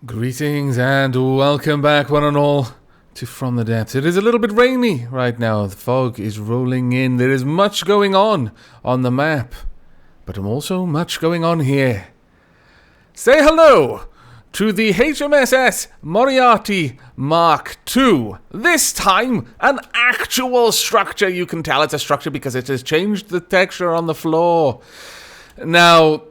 Greetings and welcome back, one and all, to From the Depths. It is a little bit rainy right now. The fog is rolling in. There is much going on the map, but also much going on here. Say hello to the HMSS Moriarty Mark II. This time, an actual structure. You can tell it's a structure because it has changed the texture on the floor. Now,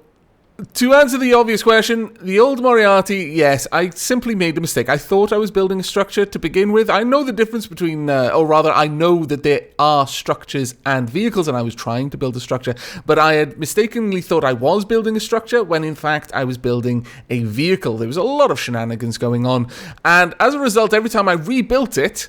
to answer the obvious question, the old Moriarty, yes, I simply made a mistake. I thought I was building a structure to begin with. I know the difference between, or rather, I know that there are structures and vehicles, and I was trying to build a structure, but I had mistakenly thought I was building a structure when, in fact, I was building a vehicle. There was a lot of shenanigans going on, and as a result, every time I rebuilt it,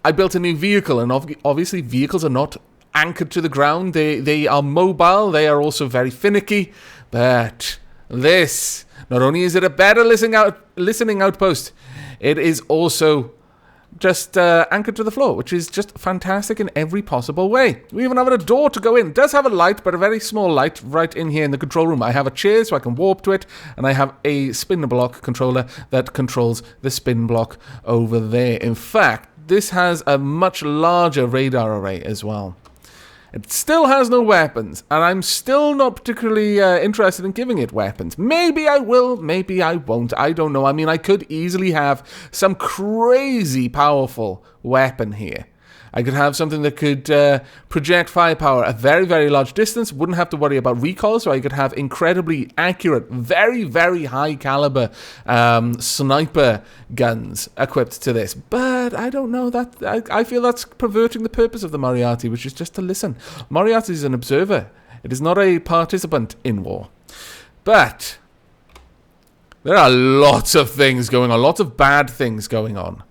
I built a new vehicle, and obviously, vehicles are not anchored to the ground. They are mobile. They are also very finicky. But this, not only is it a better listening outpost, it is also just anchored to the floor, which is just fantastic in every possible way. We even have a door to go in. It does have a light, but a very small light right in here in the control room. I have a chair so I can warp to it, and I have a spin block controller that controls the spin block over there. In fact, this has a much larger radar array as well. It still has no weapons, and I'm still not particularly interested in giving it weapons. Maybe I will, maybe I won't, I don't know. I mean, I could easily have some crazy powerful weapon here. I could have something that could project firepower a very, very large distance, wouldn't have to worry about recoil, so I could have incredibly accurate, very, very high caliber sniper guns equipped to this. But I don't know, that I feel that's perverting the purpose of the Moriarty, which is just to listen. Moriarty is an observer. It is not a participant in war. But there are lots of things going on, lots of bad things going on.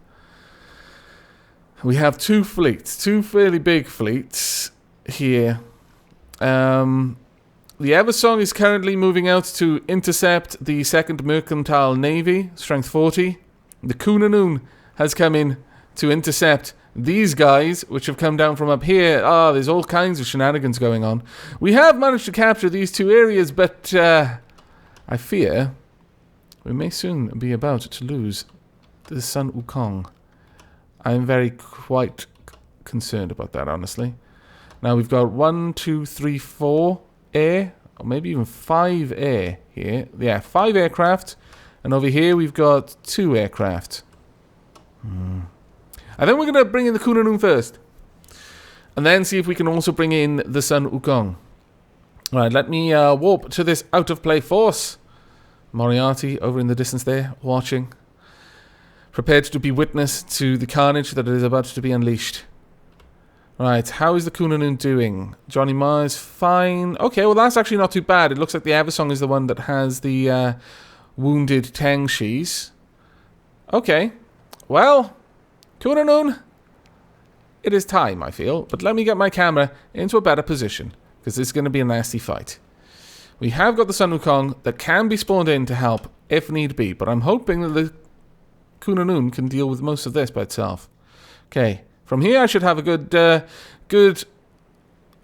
We have two fleets, two fairly big fleets here. The Eversong is currently moving out to intercept the 2nd Mercantile Navy, strength 40. The Kunanoon has come in to intercept these guys, which have come down from up here. There's all kinds of shenanigans going on. We have managed to capture these two areas, but I fear we may soon be about to lose the Sun Wukong. I'm quite concerned about that, honestly. Now we've got 1, 2, 3, 4 air, or maybe even 5 air here. Yeah, 5 aircraft, and over here we've got 2 aircraft. I think we're going to bring in the Kunanoon first, and then see if we can also bring in the Sun Wukong. Alright, let me warp to this out-of-play force. Moriarty over in the distance there, watching. Prepared to be witness to the carnage that is about to be unleashed. Right, how is the Kunanoon doing? Johnny Mars, fine. Okay, well that's actually not too bad. It looks like the Eversong is the one that has the wounded Tengshis. Okay, well, Kunanoon, it is time, I feel. But let me get my camera into a better position, because this is going to be a nasty fight. We have got the Sun Wukong that can be spawned in to help, if need be. But I'm hoping that the Kunanoon can deal with most of this by itself. Okay, from here I should have a good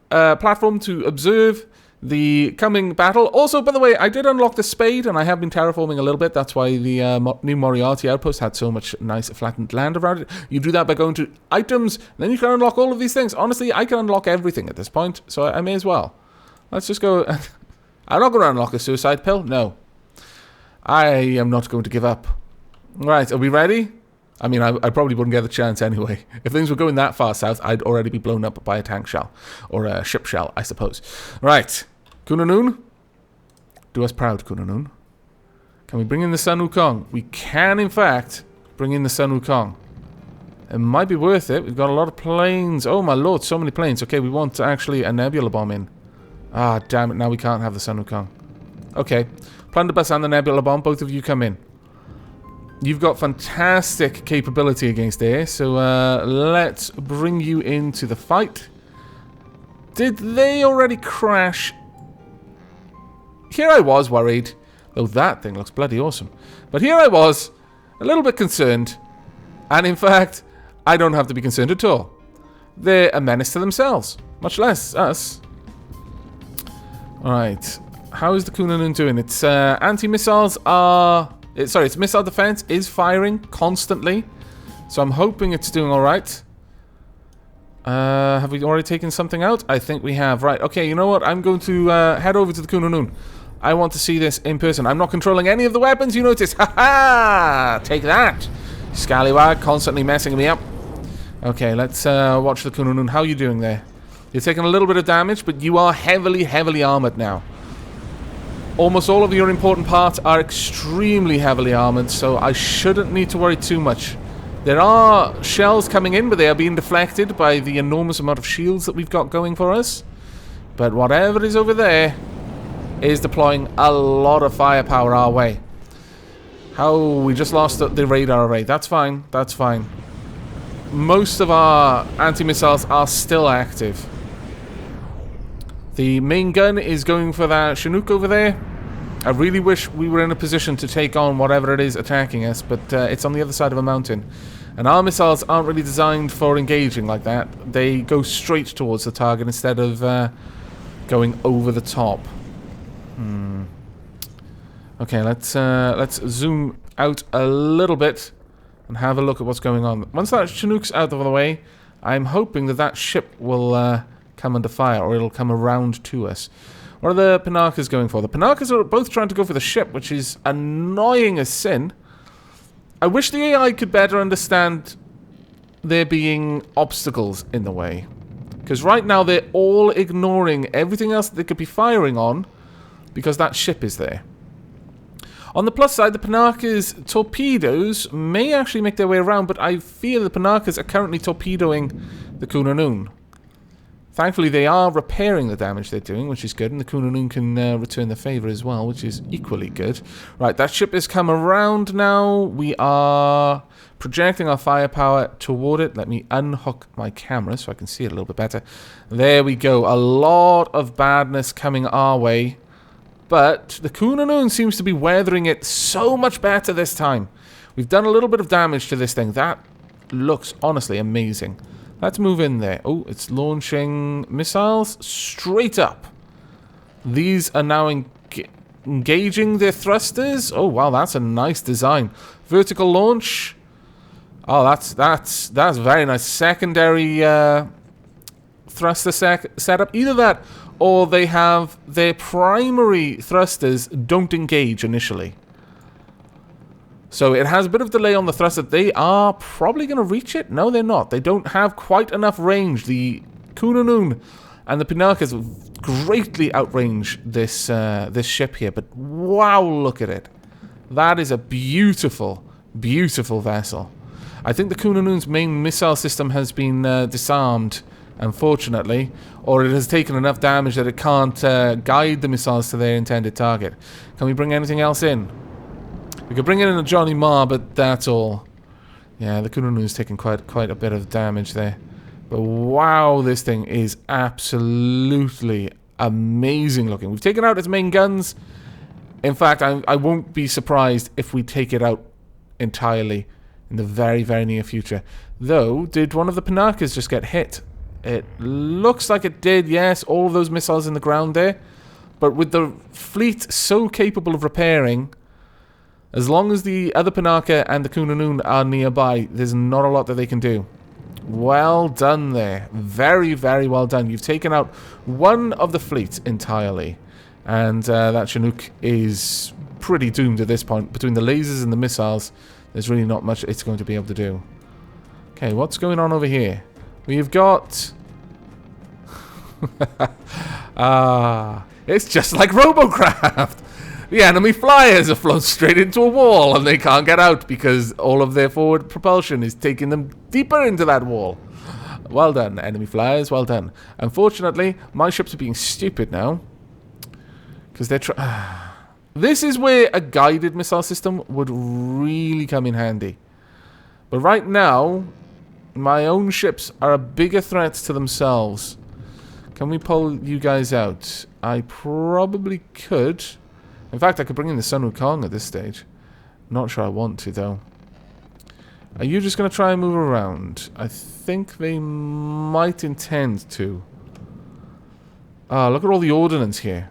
platform to observe the coming battle. Also, by the way, I did unlock the spade, and I have been terraforming a little bit. That's why the new Moriarty outpost had so much nice flattened land around it. You do that by going to items, and then you can unlock all of these things. Honestly, I can unlock everything at this point, so I may as well. Let's just go. I'm not going to unlock a suicide pill. No. I am not going to give up. Right, are we ready? I mean, I probably wouldn't get the chance anyway. If things were going that far south, I'd already be blown up by a tank shell. Or a ship shell, I suppose. Right, Kunanoon. Do us proud, Kunanoon. Can we bring in the Sun Wukong? We can, in fact, bring in the Sun Wukong. It might be worth it. We've got a lot of planes. Oh, my lord, so many planes. Okay, we want actually a Nebula Bomb in. Ah, damn it, now we can't have the Sun Wukong. Okay, Plunderbuss and the Nebula Bomb, both of you come in. You've got fantastic capability against air, so let's bring you into the fight. Did they already crash? Here I was worried, though that thing looks bloody awesome. But here I was, a little bit concerned, and in fact, I don't have to be concerned at all. They're a menace to themselves, much less us. Alright, how is the Kunanoon doing? Its anti-missiles are Sorry, its missile defense is firing constantly. So I'm hoping it's doing alright. Have we already taken something out? I think we have. Right, okay, you know what? I'm going to head over to the Kununun. I want to see this in person. I'm not controlling any of the weapons, you notice. Ha ha! Take that! Scallywag, constantly messing me up. Okay, let's watch the Kununun. How are you doing there? You're taking a little bit of damage, but you are heavily, heavily armored now. Almost all of your important parts are extremely heavily armored, so I shouldn't need to worry too much. There are shells coming in, but they are being deflected by the enormous amount of shields that we've got going for us. But whatever is over there is deploying a lot of firepower our way. How? We just lost the radar array. That's fine. That's fine. Most of our anti-missiles are still active. The main gun is going for that Chinook over there. I really wish we were in a position to take on whatever it is attacking us, but it's on the other side of a mountain. And our missiles aren't really designed for engaging like that. They go straight towards the target instead of going over the top. Okay, let's zoom out a little bit and have a look at what's going on. Once that Chinook's out of the way, I'm hoping that that ship will come under fire, or it'll come around to us. What are the Pinakas going for? The Pinakas are both trying to go for the ship, which is annoying as sin. I wish the AI could better understand there being obstacles in the way. Because right now they're all ignoring everything else that they could be firing on because that ship is there. On the plus side, the Pinakas' torpedoes may actually make their way around, but I fear the Pinakas are currently torpedoing the Kununun. Thankfully, they are repairing the damage they're doing, which is good, and the Kununun can return the favor as well, which is equally good. Right, that ship has come around now. We are projecting our firepower toward it. Let me unhook my camera so I can see it a little bit better. There we go. A lot of badness coming our way. But the Kununun seems to be weathering it so much better this time. We've done a little bit of damage to this thing. That looks honestly amazing. Let's move in there. Oh, it's launching missiles straight up. These are now engaging their thrusters. Oh, wow, that's a nice design. Vertical launch. Oh, that's very nice. Secondary thruster setup. Either that or they have their primary thrusters don't engage initially. So it has a bit of delay on the thruster. They are probably going to reach it. No, they're not. They don't have quite enough range. The Kununun and the Pinakas greatly outrange this ship here. But wow, look at it. That is a beautiful, beautiful vessel. I think the Kununun's main missile system has been disarmed, unfortunately, or it has taken enough damage that it can't guide the missiles to their intended target. Can we bring anything else in? We could bring in a Johnny Marr, but that's all. Yeah, the Kununun's taking quite a bit of damage there. But wow, this thing is absolutely amazing looking. We've taken out its main guns. In fact, I won't be surprised if we take it out entirely in the very, very near future. Though, did one of the Pinakas just get hit? It looks like it did, yes. All of those missiles in the ground there. But with the fleet so capable of repairing, as long as the other Pinaka and the Kununun are nearby, there's not a lot that they can do. Well done there. Very, very well done. You've taken out one of the fleet entirely. And that Chinook is pretty doomed at this point. Between the lasers and the missiles, there's really not much it's going to be able to do. Okay, what's going on over here? We've got... it's just like Robocraft! The enemy flyers have flown straight into a wall and they can't get out because all of their forward propulsion is taking them deeper into that wall. Well done, enemy flyers, well done. Unfortunately, my ships are being stupid now. Because they're this is where a guided missile system would really come in handy. But right now, my own ships are a bigger threat to themselves. Can we pull you guys out? I probably could. In fact, I could bring in the Sun Wukong at this stage. Not sure I want to, though. Are you just going to try and move around? I think they might intend to. Ah, look at all the ordnance here.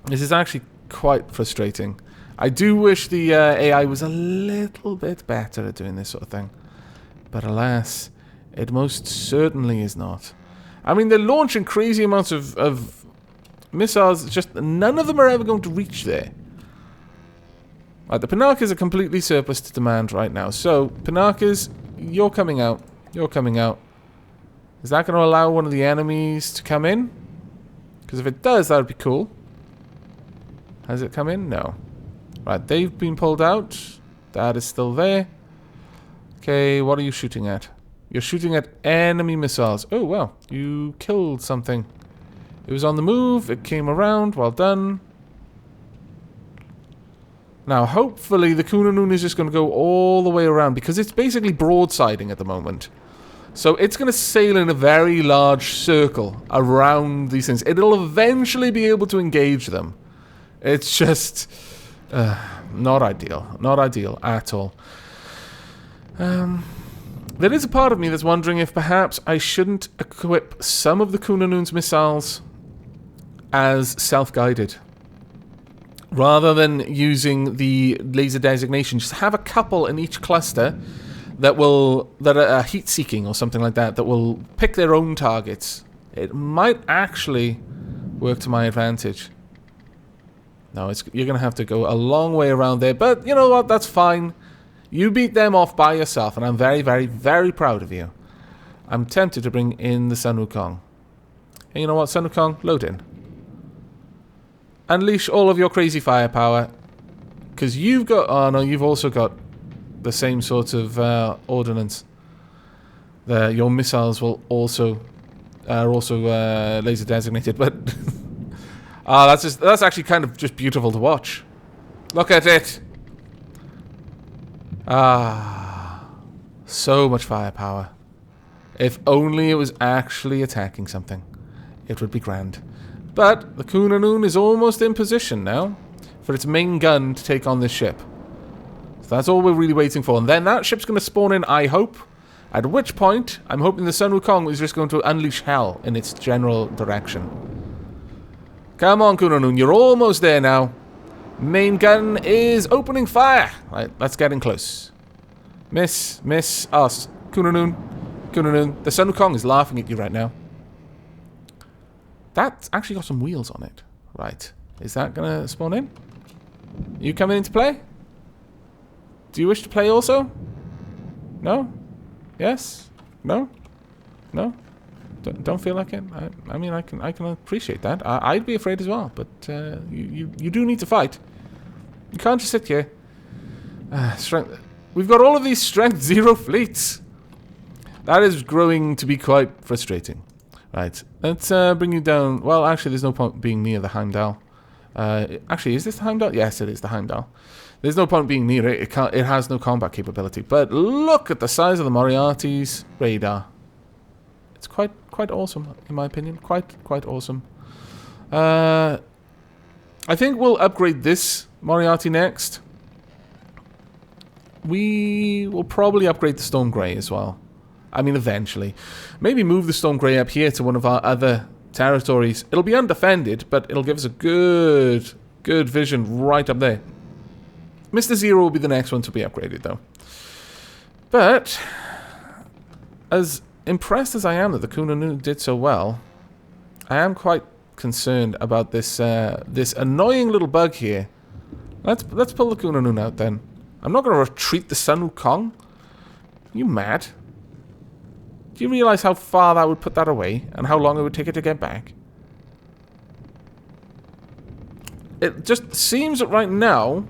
This is actually quite frustrating. I do wish the AI was a little bit better at doing this sort of thing. But alas, it most certainly is not. I mean, they're launching crazy amounts of missiles, just none of them are ever going to reach there. Right, the Pinakas are completely surplus to demand right now. So, Pinakas, you're coming out. You're coming out. Is that going to allow one of the enemies to come in? Because if it does, that would be cool. Has it come in? No. Right, they've been pulled out. That is still there. Okay, what are you shooting at? You're shooting at enemy missiles. Oh, well, you killed something. It was on the move. It came around. Well done. Now, hopefully, the Kunanun is just going to go all the way around because it's basically broadsiding at the moment. So it's going to sail in a very large circle around these things. It'll eventually be able to engage them. It's just not ideal. Not ideal at all. There is a part of me that's wondering if perhaps I shouldn't equip some of the Kunanun's missiles as self-guided. Rather than using the laser designation, just have a couple in each cluster that are heat-seeking or something like that, that will pick their own targets. It might actually work to my advantage. No, you're going to have to go a long way around there, but you know what? That's fine. You beat them off by yourself, and I'm very, very, very proud of you. I'm tempted to bring in the Sun Wukong. And you know what, Sun Wukong? Load in. Unleash all of your crazy firepower. Because you've got... Oh, no, you've also got the same sort of ordnance. Your missiles will also... are also laser designated, but... that's actually kind of just beautiful to watch. Look at it! So much firepower. If only it was actually attacking something. It would be grand. But the Kunanun is almost in position now for its main gun to take on this ship. So that's all we're really waiting for. And then that ship's going to spawn in, I hope. At which point, I'm hoping the Sun Wukong is just going to unleash hell in its general direction. Come on, Kunanun, you're almost there now. Main gun is opening fire. Right, let's get in close. Miss us. Kunanun. The Sun Wukong is laughing at you right now. That's actually got some wheels on it. Right. Is that going to spawn in? You coming into play? Do you wish to play also? No? Yes? No? No? Don't feel like it? I mean, I can appreciate that. I'd be afraid as well, but you do need to fight. You can't just sit here. Strength. We've got all of these strength 0 fleets. That is growing to be quite frustrating. Right, let's bring you down. Well, actually, there's no point being near the Heimdall. Actually, is this the Heimdall? Yes, it is the Heimdall. There's no point being near it. It has no combat capability. But look at the size of the Moriarty's radar. It's quite awesome, in my opinion. Quite awesome. I think we'll upgrade this Moriarty next. We will probably upgrade the Storm Grey as well. I mean, eventually. Maybe move the Storm Grey up here to one of our other territories. It'll be undefended, but it'll give us a good vision right up there. Mr. Zero will be the next one to be upgraded, though. But, as impressed as I am that the Kunanun did so well, I am quite concerned about this this annoying little bug here. Let's pull the Kunanun out then. I'm not going to retreat the Sun Wukong. Are you mad? Do you realize how far that would put that away and how long it would take it to get back? It just seems that right now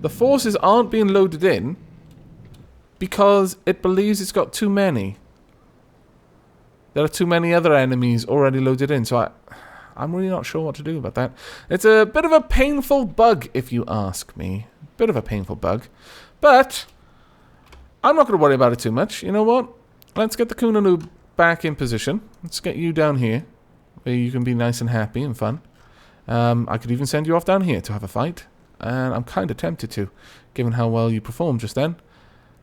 the forces aren't being loaded in because it believes it's got too many. There are too many other enemies already loaded in, so I'm really not sure what to do about that. It's a bit of a painful bug, if you ask me. Bit of a painful bug. But I'm not going to worry about it too much. You know what? Let's get the Kunanun back in position. Let's get you down here, where you can be nice and happy and fun. I could even send you off down here to have a fight. And I'm kind of tempted to, given how well you performed just then.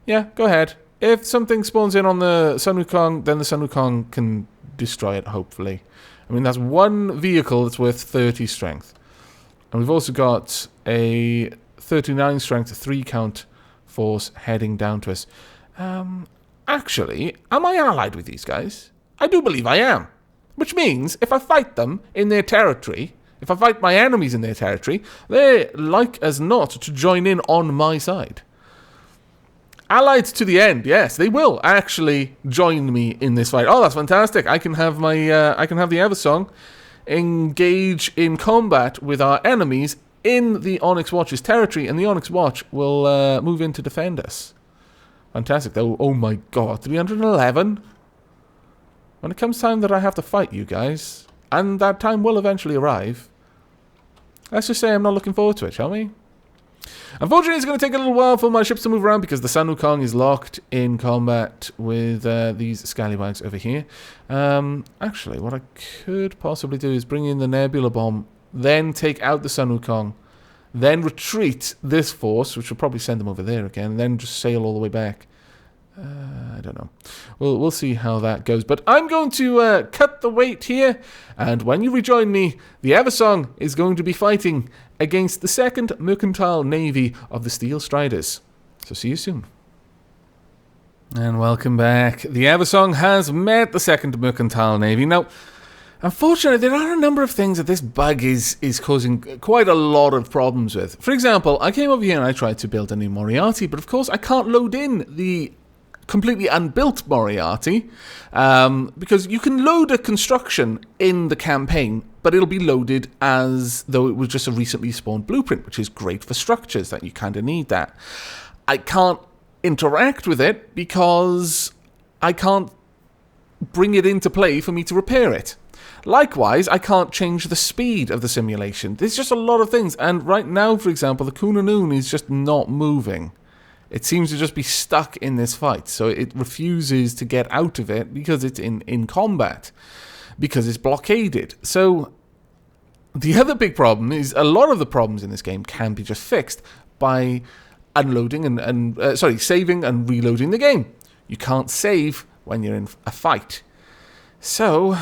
Yeah, go ahead. If something spawns in on the Sun Wukong, then the Sun Wukong can destroy it, hopefully. I mean, that's one vehicle that's worth 30 strength. And we've also got a 39 strength, 3 count force heading down to us. Actually, am I allied with these guys? I do believe I am. Which means, if I fight them in their territory, if I fight my enemies in their territory, they're like as not to join in on my side. Allied to the end, yes, they will actually join me in this fight. Oh, that's fantastic! I can have my, I can have the Eversong engage in combat with our enemies in the Onyx Watch's territory, and the Onyx Watch will move in to defend us. Fantastic! Oh my God, 311. When it comes time that I have to fight you guys, and that time will eventually arrive, let's just say I'm not looking forward to it, shall we? Unfortunately, it's going to take a little while for my ships to move around because the Sun Wukong is locked in combat with these scallywags over here. Actually, what I could possibly do is bring in the Nebula Bomb, then take out the Sun Wukong, then retreat this force, which will probably send them over there again, and then just sail all the way back. I don't know. We'll see how that goes. But I'm going to cut the wait here, and when you rejoin me, the Eversong is going to be fighting against the 2nd Mercantile Navy of the Steel Striders. So see you soon. And welcome back. The Eversong has met the 2nd Mercantile Navy. Now, unfortunately, there are a number of things that this bug is causing quite a lot of problems with. For example, I came over here and I tried to build a new Moriarty, but of course I can't load in the completely unbuilt Moriarty, because you can load a construction in the campaign, but it'll be loaded as though it was just a recently spawned blueprint, which is great for structures that you kind of need that. I can't interact with it because I can't bring it into play for me to repair it. Likewise, I can't change the speed of the simulation. There's just a lot of things, and right now, for example, the Kunanun is just not moving. It seems to just be stuck in this fight, so it refuses to get out of it because it's in combat, because it's blockaded. So the other big problem is a lot of the problems in this game can be just fixed by unloading and saving and reloading the game. You can't save when you're in a fight. So,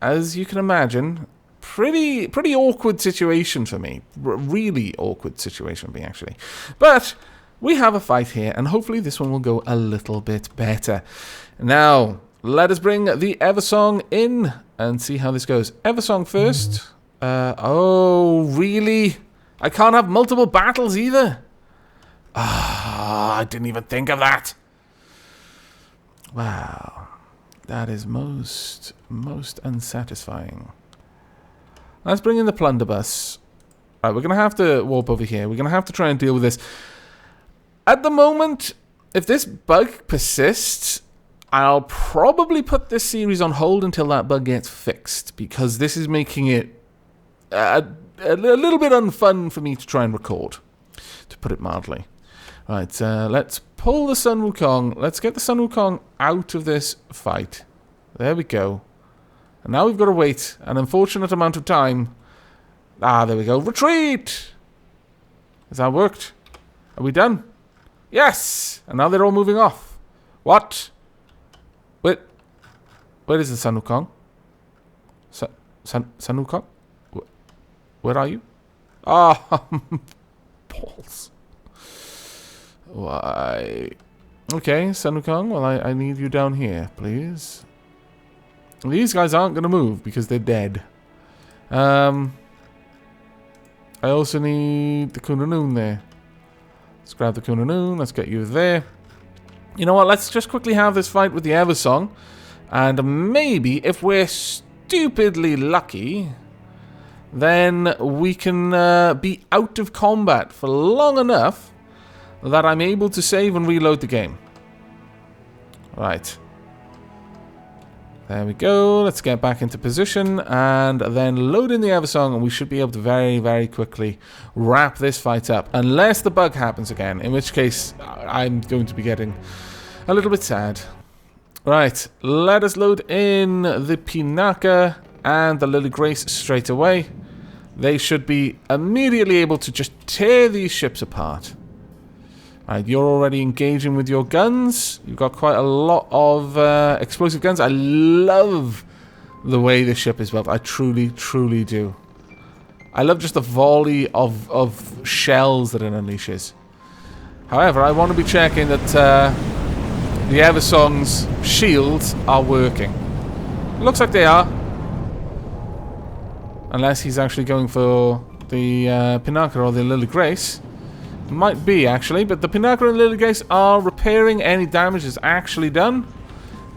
as you can imagine, pretty awkward situation for me. Really awkward situation for me, actually. But we have a fight here, and hopefully this one will go a little bit better. Now, let us bring the Eversong in and see how this goes. Eversong first. Oh, really? I can't have multiple battles either? I didn't even think of that. Wow. That is most unsatisfying. Let's bring in the Plunderbus. Right, we're going to have to warp over here. We're going to have to try and deal with this. At the moment, if this bug persists, I'll probably put this series on hold until that bug gets fixed, because this is making it a little bit unfun for me to try and record, to put it mildly. Right, let's pull the Sun Wukong. Let's get the Sun Wukong out of this fight. There we go. And now we've got to wait an unfortunate amount of time. Ah, there we go. Retreat! Has that worked? Are we done? Yes! And now they're all moving off. What? Wait. Where is the Sun Wukong? Sun Wukong? Where are you? Ah, balls. Why? Okay, Sun Wukong. Well, I need you down here, please. These guys aren't going to move because they're dead. I also need the Kunanun there. Let's grab the Kunanun. Let's get you there. You know what? Let's just quickly have this fight with the Eversong. And maybe, if we're stupidly lucky, then we can be out of combat for long enough that I'm able to save and reload the game. Right. There we go. Let's get back into position and then load in the Eversong, and we should be able to very, very quickly wrap this fight up. Unless the bug happens again, in which case I'm going to be getting a little bit sad. Right, let us load in the Pinaka and the Lily Grace straight away. They should be immediately able to just tear these ships apart. Right, you're already engaging with your guns. You've got quite a lot of explosive guns. I love the way this ship is built. I truly, truly do. I love just the volley of shells that it unleashes. However, I want to be checking that the Eversong's shields are working. It looks like they are. Unless he's actually going for the Pinnacle or the Lily Grace. Might be, actually. But the Pinnacle and Lily Grace are repairing any damage that's actually done.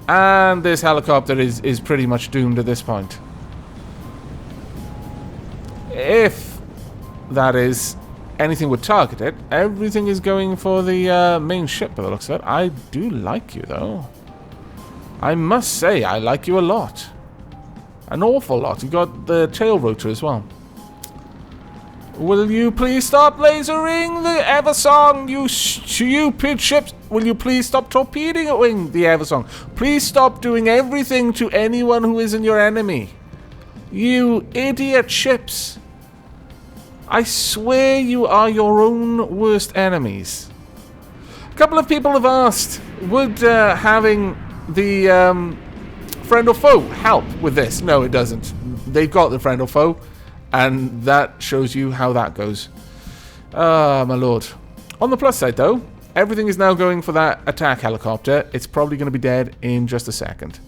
And this helicopter is pretty much doomed at this point. If that is anything would target it, everything is going for the main ship by the looks of it. I do like you, though. I must say, I like you a lot. An awful lot. You got the tail rotor as well. Will you please stop lasering the Eversong, you stupid ships? Will you please stop torpedoing the Eversong? Please stop doing everything to anyone who isn't your enemy. You idiot ships. I swear you are your own worst enemies. A couple of people have asked, would having the friend or foe help with this? No, it doesn't. They've got the friend or foe, and that shows you how that goes. Ah, my lord. On the plus side, though, everything is now going for that attack helicopter. It's probably going to be dead in just a second.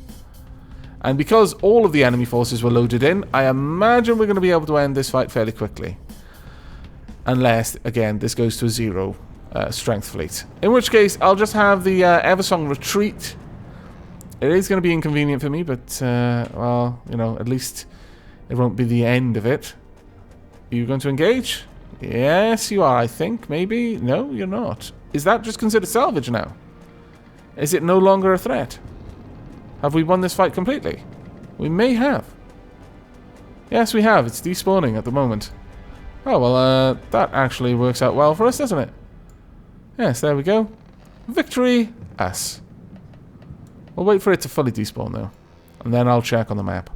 And because all of the enemy forces were loaded in, I imagine we're going to be able to end this fight fairly quickly. Unless, again, this goes to a 0 strength fleet. In which case, I'll just have the Eversong retreat. It is going to be inconvenient for me, but, well, you know, at least it won't be the end of it. Are you going to engage? Yes, you are, I think. Maybe? No, you're not. Is that just considered salvage now? Is it no longer a threat? Have we won this fight completely? We may have. Yes, we have. It's despawning at the moment. Oh, well, that actually works out well for us, doesn't it? Yes, there we go. Victory, us. We'll wait for it to fully despawn, though. And then I'll check on the map.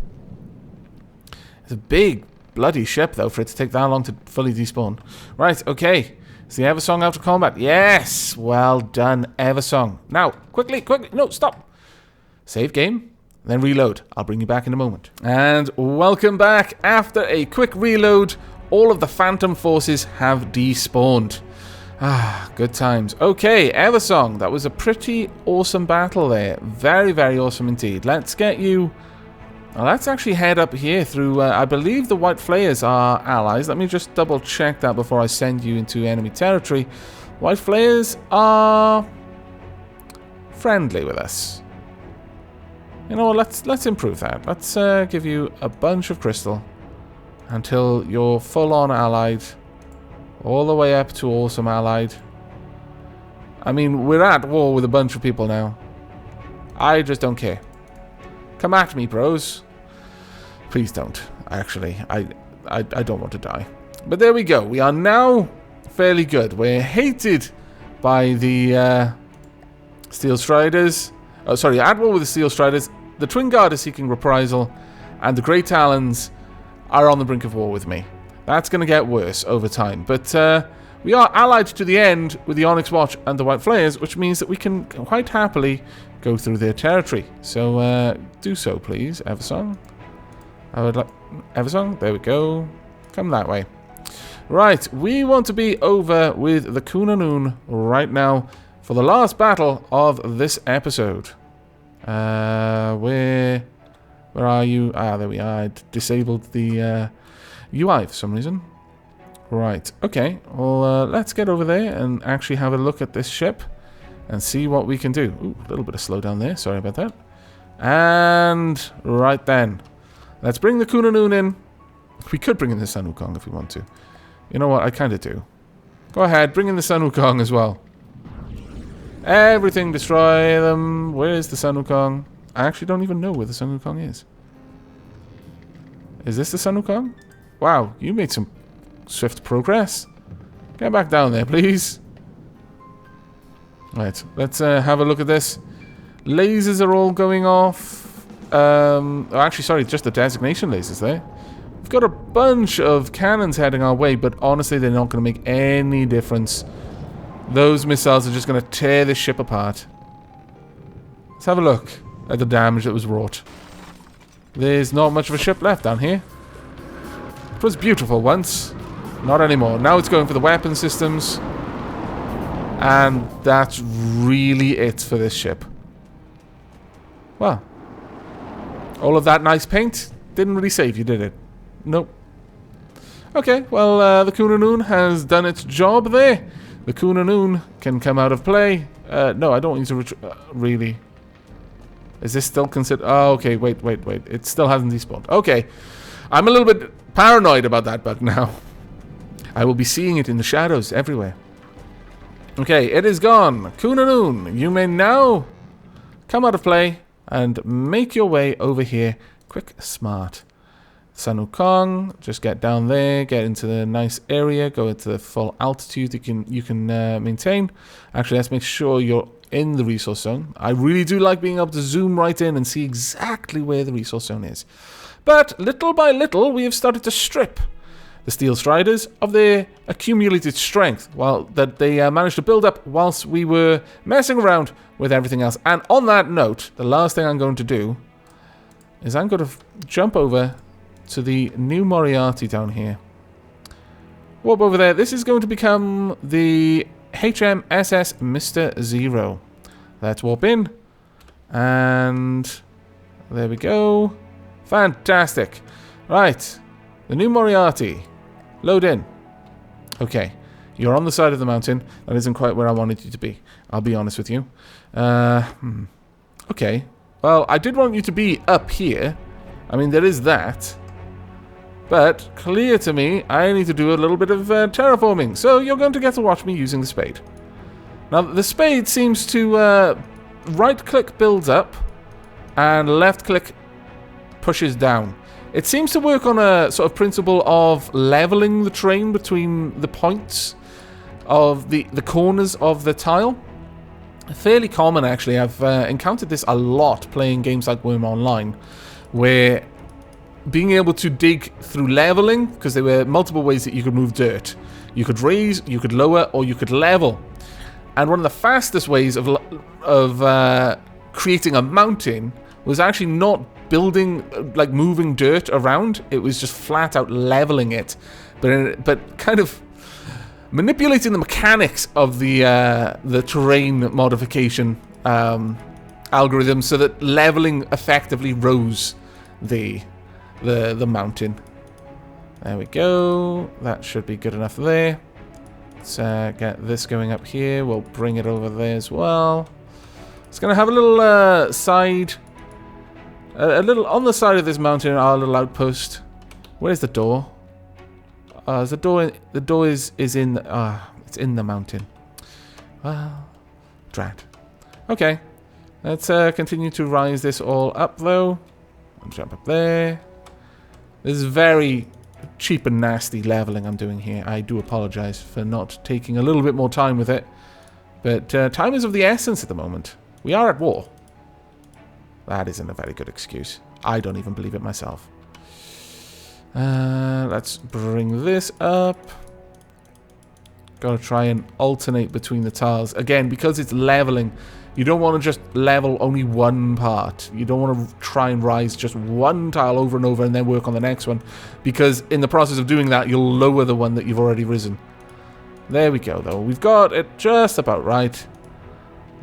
It's a big, bloody ship, though, for it to take that long to fully despawn. Right, okay. Is the Eversong out of combat? Yes! Well done, Eversong. Now, quickly. No, stop. Save game. Then reload. I'll bring you back in a moment. And welcome back. After a quick reload, all of the Phantom forces have despawned. Ah, good times. Okay, Eversong. That was a pretty awesome battle there. Very, very awesome indeed. Let's get you... Well, let's actually head up here through... I believe the White Flayers are allies. Let me just double check that before I send you into enemy territory. White Flayers are... friendly with us. You know what, let's improve that. Let's give you a bunch of crystal until you're full-on allied, all the way up to awesome allied. I mean, we're at war with a bunch of people now. I just don't care. Come at me, bros. Please don't. Actually, I don't want to die. But there we go. We are now fairly good. We're hated by the Steel Striders. Oh, sorry, at war with the Steel Striders. The Twin Guard is seeking reprisal, and the Grey Talons are on the brink of war with me. That's going to get worse over time. But we are allied to the end with the Onyx Watch and the White Flayers, which means that we can quite happily go through their territory. So do so, please, Eversong. I would like... Eversong, there we go. Come that way. Right, we want to be over with the Kunanoon right now for the last battle of this episode. Where are you? Ah, there we are. I disabled the UI for some reason. Right, okay. Well, let's get over there and actually have a look at this ship and see what we can do. Ooh, a little bit of slowdown there. Sorry about that. And right then. Let's bring the Kunanoon in. We could bring in the Sun Wukong if we want to. You know what? I kind of do. Go ahead. Bring in the Sun Wukong as well. Everything, destroy them. Where is the Sun Wukong? I actually don't even know where the Sun Wukong is. Is this the Sun Wukong? Wow, you made some swift progress. Get back down there, please. Right, let's have a look at this. Lasers are all going off. Oh, actually, sorry, just the designation lasers there. We've got a bunch of cannons heading our way, but honestly, they're not going to make any difference. Those missiles are just going to tear this ship apart. Let's have a look at the damage that was wrought. There's not much of a ship left down here. was beautiful once. Not anymore. Now it's going for the weapon systems. And that's really it for this ship. Well. All of that nice paint didn't really save you, did it? Nope. Okay, well, the Kunanoon has done its job there. The Kunanoon can come out of play. No, I don't need to really. Is this still considered? Oh, okay, wait. It still hasn't despawned. Okay. I'm a little bit paranoid about that bug now. I will be seeing it in the shadows everywhere. Okay, it is gone. Kunanoon, you may now come out of play and make your way over here. Quick, smart. Sun Wukong, just get down there, get into the nice area, go into the full altitude you can maintain. Actually, let's make sure you're in the resource zone. I really do like being able to zoom right in and see exactly where the resource zone is. But little by little, we have started to strip the Steel Striders of their accumulated strength, while that they managed to build up whilst we were messing around with everything else. And on that note, the last thing I'm going to do is I'm going to jump over to the new Moriarty down here. Warp over there. This is going to become the HMSS Mr. Zero. Let's warp in. And there we go. Fantastic. Right. The new Moriarty. Load in. Okay. You're on the side of the mountain. That isn't quite where I wanted you to be. I'll be honest with you. Okay. Well, I did want you to be up here. I mean, there is that. But, clear to me, I need to do a little bit of terraforming. So, you're going to get to watch me using the spade. Now, the spade seems to right-click builds up, and left-click pushes down. It seems to work on a sort of principle of leveling the terrain between the points of the corners of the tile. Fairly common, actually. I've encountered this a lot playing games like Worm Online, where being able to dig through leveling, because there were multiple ways that you could move dirt. You could raise, you could lower, or you could level. And one of the fastest ways of creating a mountain was actually not building, like moving dirt around. It was just flat out leveling it, but kind of manipulating the mechanics of the terrain modification algorithm so that leveling effectively rose the mountain. There we go. That should be good enough there. Let's get this going up here. We'll bring it over there as well. It's going to have a little side... a little on the side of this mountain, our little outpost. Where's the door? Is the door... The door is in... it's in the mountain. Well... Drat. Okay. Let's continue to rise this all up, though. I'll jump up there. This is very cheap and nasty leveling I'm doing here. I do apologize for not taking a little bit more time with it. But time is of the essence at the moment. We are at war. That isn't a very good excuse. I don't even believe it myself. Let's bring this up. Gotta try and alternate between the tiles. Again, because it's leveling, you don't want to just level only one part. You don't want to try and rise just one tile over and over and then work on the next one. Because in the process of doing that, you'll lower the one that you've already risen. There we go, though. We've got it just about right.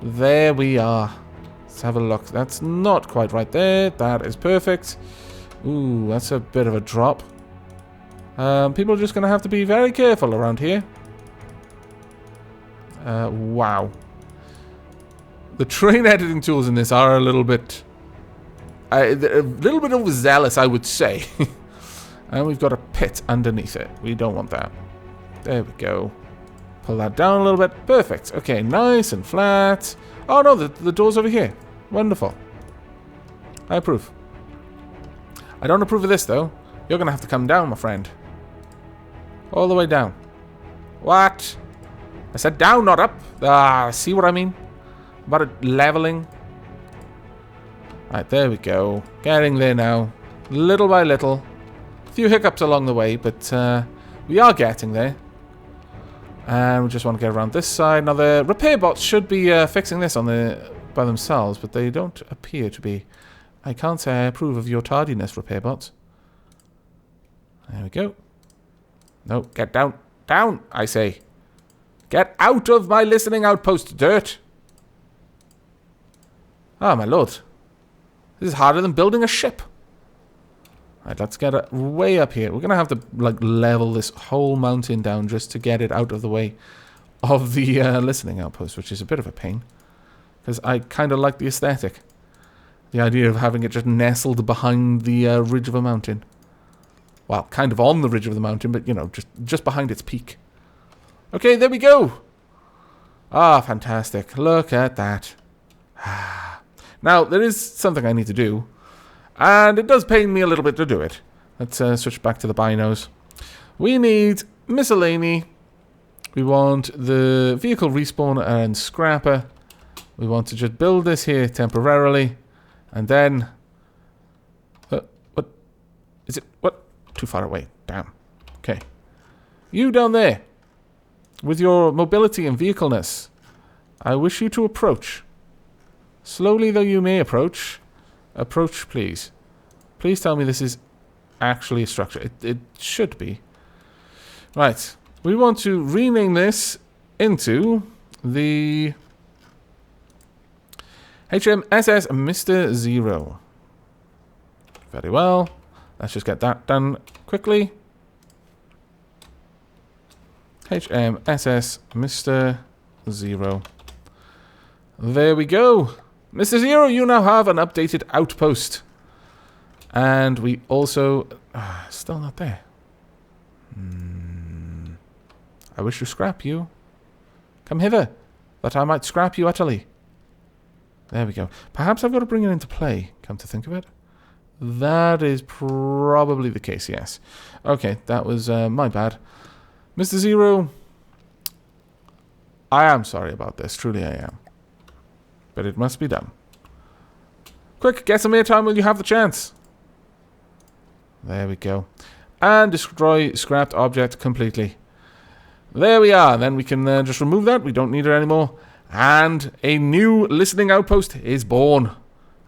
There we are. Let's have a look. That's not quite right there. That is perfect. Ooh, that's a bit of a drop. People are just going to have to be very careful around here. Wow. The terrain editing tools in this are a little bit overzealous, I would say. And we've got a pit underneath it. We don't want that. There we go. Pull that down a little bit. Perfect. Okay, nice and flat. Oh no, the door's over here. Wonderful. I approve. I don't approve of this, though. You're going to have to come down, my friend. All the way down. What? I said down, not up. See what I mean? About it leveling. Right, there we go. Getting there now. Little by little. A few hiccups along the way, but we are getting there. And we just want to get around this side. Now, the repair bots should be fixing this by themselves, but they don't appear to be. I can't say I approve of your tardiness, repair bots. There we go. No, get down. Down, I say. Get out of my listening outpost, dirt. Oh, my lord. This is harder than building a ship. Right, let's get way up here. We're going to have to like level this whole mountain down just to get it out of the way of the listening outpost, which is a bit of a pain. Because I kind of like the aesthetic. The idea of having it just nestled behind the ridge of a mountain. Well, kind of on the ridge of the mountain, but, you know, just behind its peak. Okay, there we go. Ah, fantastic. Look at that. Now, there is something I need to do. And it does pain me a little bit to do it. Let's switch back to the binos. We need miscellany. We want the vehicle respawn and scrapper. We want to just build this here temporarily. And then... what? Is it... what? Too far away. Damn. Okay. You down there. With your mobility and vehicleness. I wish you to approach. Slowly though you may approach. Approach, please. Please tell me this is actually a structure. It should be. Right. We want to rename this into the HMSS Mr. Zero. Very well. Let's just get that done quickly. HMSS Mr. Zero. There we go. Mr. Zero, you now have an updated outpost. And we also... still not there. I wish to scrap you. Come hither, that I might scrap you utterly. There we go. Perhaps I've got to bring it into play, come to think of it. That is probably the case, yes. Okay, that was my bad. Mr. Zero, I am sorry about this. Truly I am. But it must be done. Quick, get some airtime when you have the chance. There we go. And destroy scrapped object completely. There we are. Then we can just remove that. We don't need it anymore. And a new listening outpost is born.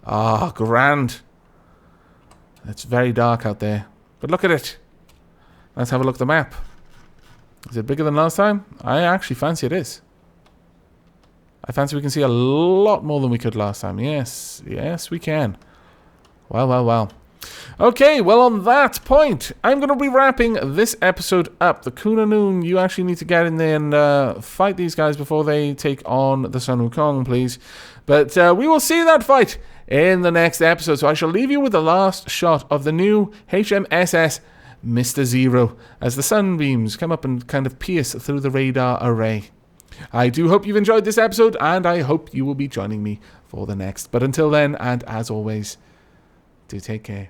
Ah, grand. It's very dark out there. But look at it. Let's have a look at the map. Is it bigger than last time? I actually fancy it is. I fancy we can see a lot more than we could last time. Yes, yes, we can. Well, well, well. Okay, well, on that point, I'm going to be wrapping this episode up. The Kunanoon, you actually need to get in there and fight these guys before they take on the Sun Wukong, please. But we will see that fight in the next episode. So I shall leave you with the last shot of the new HMSS Mr. Zero as the sunbeams come up and kind of pierce through the radar array. I do hope you've enjoyed this episode, and I hope you will be joining me for the next. But until then, and as always, do take care.